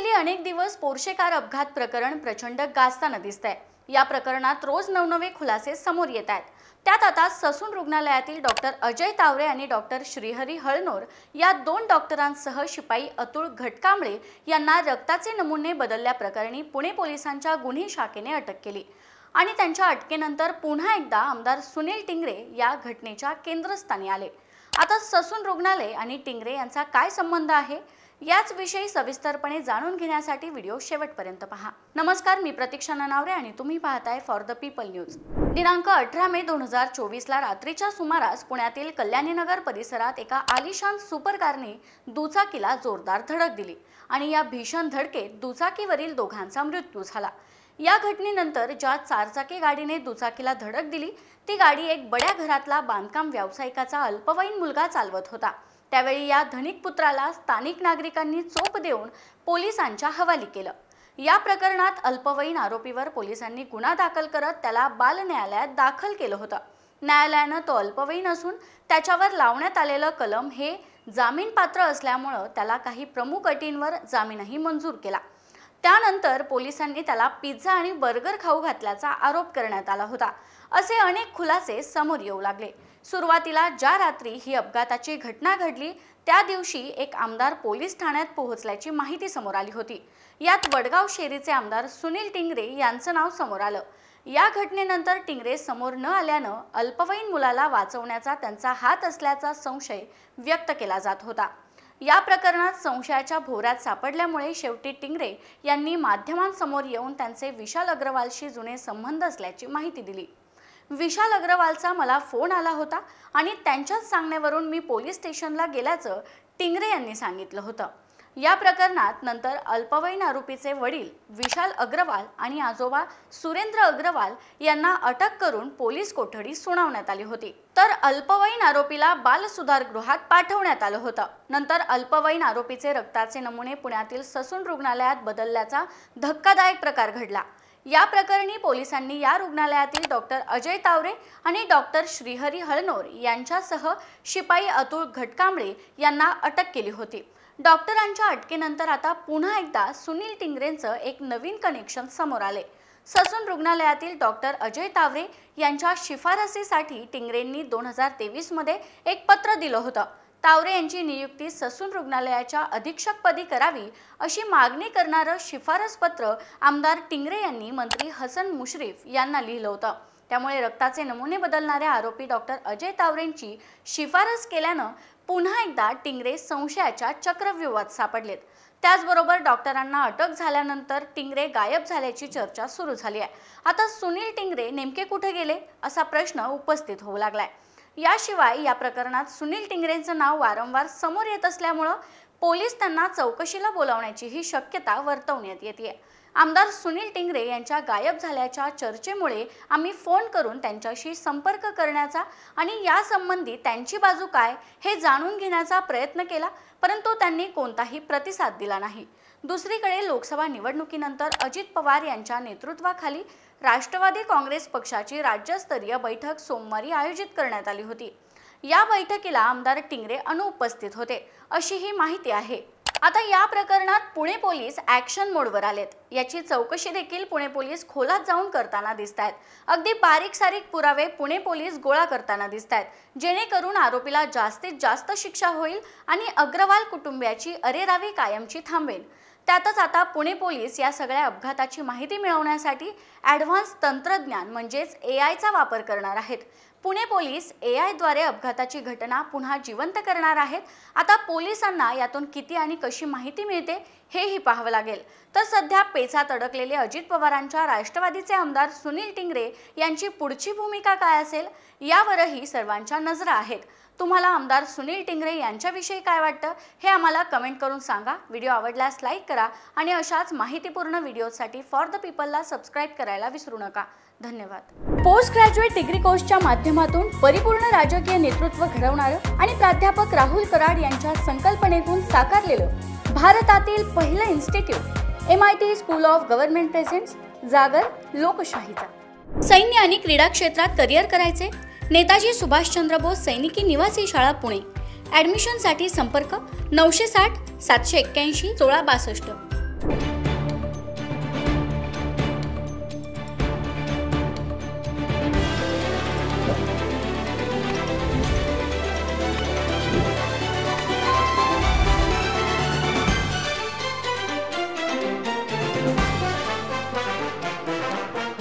गेली अनेक दिवस पोर्शे कार अपघात प्रकरण प्रचंड गाजताना दिसतंय। या प्रकरणात रोज नवनवे खुलासे समोर येत आहेत। त्यात आता ससून रुग्णालयातील डॉक्टर अजय तावरे आणि डॉक्टर श्रीहरी हळनोर या दोन डॉक्टरांसह शिपाई अतुल घटकांबळे यांना रक्ताचे नमुने बदलल्याप्रकरणी पुणे पोलिसांच्या गुन्हे शाखेने अटक केली आणि त्यांच्या अटकेनंतर पुन्हा एकदा आमदार सुनील टिंगरे या घटनेच्या केंद्रस्थानी आले। आता ससून रुग्णालय आणि टिंगरे यांचा काय संबंध आहे याच विषयी सविस्तरपणे जाणून घेण्यासाठी व्हिडिओ शेवटपर्यंत पहा। नमस्कार, मी प्रतीक्षा ननावरे आणि तुम्ही पाहताय फॉर द पीपल न्यूज। दिनांक 18 मे 2024 ला रात्रीच्या सुमारास पुण्यातील कल्याणीनगर परिसरात एका आलिशान सुपर कारने दुचाकीला जोरदार धडक दिली आणि या भीषण धडकेत दुचाकीवरील दोघांचा मृत्यू झाला। या घटनेनंतर ज्या चारचाकी गाडीने दुचाकीला धडक दिली ती गाडी एक बड्या घरातला बांधकाम व्यावसायिकाचा अल्पवयीन मुलगा चालवत होता। त्यावेळी या धनिक पुत्राला स्थानिक नागरिकांनी चोप देऊन पोलिसांच्या हवाली केलं। या प्रकरणात अल्पवयीन आरोपीवर पोलिसांनी गुन्हा दाखल करत त्याला बाल न्यायालयात दाखल केलं होतं। न्यायालयानं तो अल्पवयीन असून त्याच्यावर लावण्यात आलेलं कलम हे जामीन पात्र असल्यामुळे त्याला काही प्रमुख अटींवर जामीनही मंजूर केला। त्यानंतर पोलिसांनी त्याला पिझ्झा आणि बर्गर खाऊ घातल्याचा आरोप करण्यात आला होता। असे अनेक खुलासे समोर येऊ लागले। सुरुवातीला ज्या रात्री ही अपघाताची घटना घडली त्या दिवशी एक आमदार पोलीस ठाण्यात पोहोचल्याची माहिती समोर आली होती। यात वडगाव शेरीचे आमदार सुनील टिंगरे यांचं नाव समोर आलं। या घटनेनंतर टिंगरे समोर न आल्यानं अल्पवयीन मुलाला वाचवण्याचा त्यांचा हात असल्याचा संशय व्यक्त केला जात होता। या प्रकरणात संशयाच्या भोवऱ्यात सापडल्यामुळे शेवटी टिंगरे यांनी माध्यमांसमोर येऊन त्यांचे विशाल अग्रवालशी जुने संबंध असल्याची माहिती दिली। विशाल अग्रवालचा मला फोन आला होता आणि त्यांच्याच सांगण्यावरून मी पोलीस स्टेशनला गेल्याचं टिंगरे यांनी सांगितलं होतं। या प्रकरणात नंतर अल्पवयीन आरोपीचे वडील विशाल अग्रवाल आणि आजोबा सुरेंद्र अग्रवाल यांना अटक करून पोलीस कोठडी सुनावण्यात आली होती। तर अल्पवयीन आरोपीला बाल सुधारगृहात पाठवण्यात आलं होतं। नंतर अल्पवयीन आरोपीचे रक्ताचे नमुने पुण्यातील ससून रुग्णालयात बदलल्याचा धक्कादायक प्रकार घडला। या प्रकरणी पोलिसांनी या रुग्णालयातील डॉक्टर अजय तावरे आणि डॉक्टर श्रीहरी हळनोर यांच्यासह शिपाई अतुल घटकांबळे यांना अटक केली होती। डॉक्टरांच्या अटकेनंतर आता पुन्हा एकदा सुनील टिंगरेंचं एक नवीन कनेक्शन समोर आले। ससून रुग्णालयातील डॉक्टर अजय तावरे यांच्या शिफारसीसाठी टिंगरेंनी 2023 मध्ये एक पत्र दिलं होतं। तावरे यांची नियुक्ती ससून रुग्णालयाच्या अधीक्षकपदी करावी अशी मागणी करणारं शिफारस पत्र आमदार टिंगरे यांनी मंत्री हसन मुश्रीफ यांना लिहिलं होतं। त्यामुळे रक्ताचे नमुने बदलणाऱ्या आरोपी डॉक्टर अजय तावरेंची शिफारस केल्यानं पुन्हा एकदा टिंगरे संशयाच्या चक्रव्यूहात सापडलेत। त्याचबरोबर डॉक्टरांना अटक झाल्यानंतर टिंगरे गायब झाल्याची चर्चा सुरू झाली आहे। आता सुनील टिंगरे नेमके कुठे गेले असा प्रश्न उपस्थित होऊ लागलाय। याशिवाय या प्रकरणात सुनील टिंगरेंचं नाव वारंवार समोर येत असल्यामुळे पोलीस त्यांना चौकशीला बोलावण्याचीही शक्यता वर्तवण्यात येते। आमदार सुनील टिंगरे यांच्या गायब झाल्याच्या चर्चेमुळे आम्ही फोन करून त्यांच्याशी संपर्क करण्याचा आणि यासंबंधी त्यांची बाजू काय हे जाणून घेण्याचा प्रयत्न केला, परंतु त्यांनी कोणताही प्रतिसाद दिला नाही। दुसरीकडे लोकसभा निवडणुकीनंतर अजित पवार यांच्या नेतृत्वाखाली राष्ट्रवादी काँग्रेस पक्षाची राज्यस्तरीय बैठक सोमवारी आयोजित करण्यात आली होती। या बैठकीला आमदार टिंगरे अनुपस्थित होते अशी ही माहिती आहे। आता या प्रकरणात पुणे पोलीस ॲक्शन मोडवर आलेत। याची चौकशी देखील पुणे पोलीस खोलात जाऊन करताना दिसतायत। अगदी बारीक सारीक पुरावे पुणे पोलीस गोळा करताना दिसतायत, जेणेकरून आरोपीला जास्तीत जास्त शिक्षा होईल आणि अग्रवाल कुटुंबियाची अरेरावी कायमची थांबेल। त्यातच आता पुणे पोलीस या सगळ्या अपघाताची माहिती मिळवण्यासाठी ॲडव्हान्स तंत्रज्ञान म्हणजेच एआयचा वापर करणार आहेत। पुणे पोलीस एआयद्वारे अपघाताची घटना पुन्हा जिवंत करणार आहेत। आता पोलिसांना यातून किती आणि कशी माहिती मिळते हेही पाहावं लागेल। तर सध्या पेचात अडकलेले अजित पवारांच्या राष्ट्रवादीचे आमदार सुनील टिंगरे यांची पुढची भूमिका काय असेल यावरही सर्वांच्या नजरा आहेत। तुम्हाला आमदार सुनील टिंगरे यांच्याविषयी काय वाटतं हे आम्हाला कमेंट करून सांगा। व्हिडिओ आवडल्यास लाईक करा आणि अशाच माहितीपूर्ण व्हिडिओसाठी फॉर द पीपलला सबस्क्राईब करायला विसरू नका। धन्यवाद। पोस्ट ग्रॅज्युएट डिग्री कोर्सच्या माध्यमातून परिपूर्ण राजकीय नेतृत्व घडवणारं आणि प्राध्यापक राहुल कराड यांच्या संकल्पनेतून साकारलेलं भारतातील पहिलं institute MIT school of government presents जागर लोकशाहीचा। सैन्य आणि क्रीडा क्षेत्रात करिअर करायचे? नेताजी सुभाषचंद्र बोस सैनिकी निवासी शाळा पुणे। ॲडमिशनसाठी संपर्क 960 781 1662। आहे.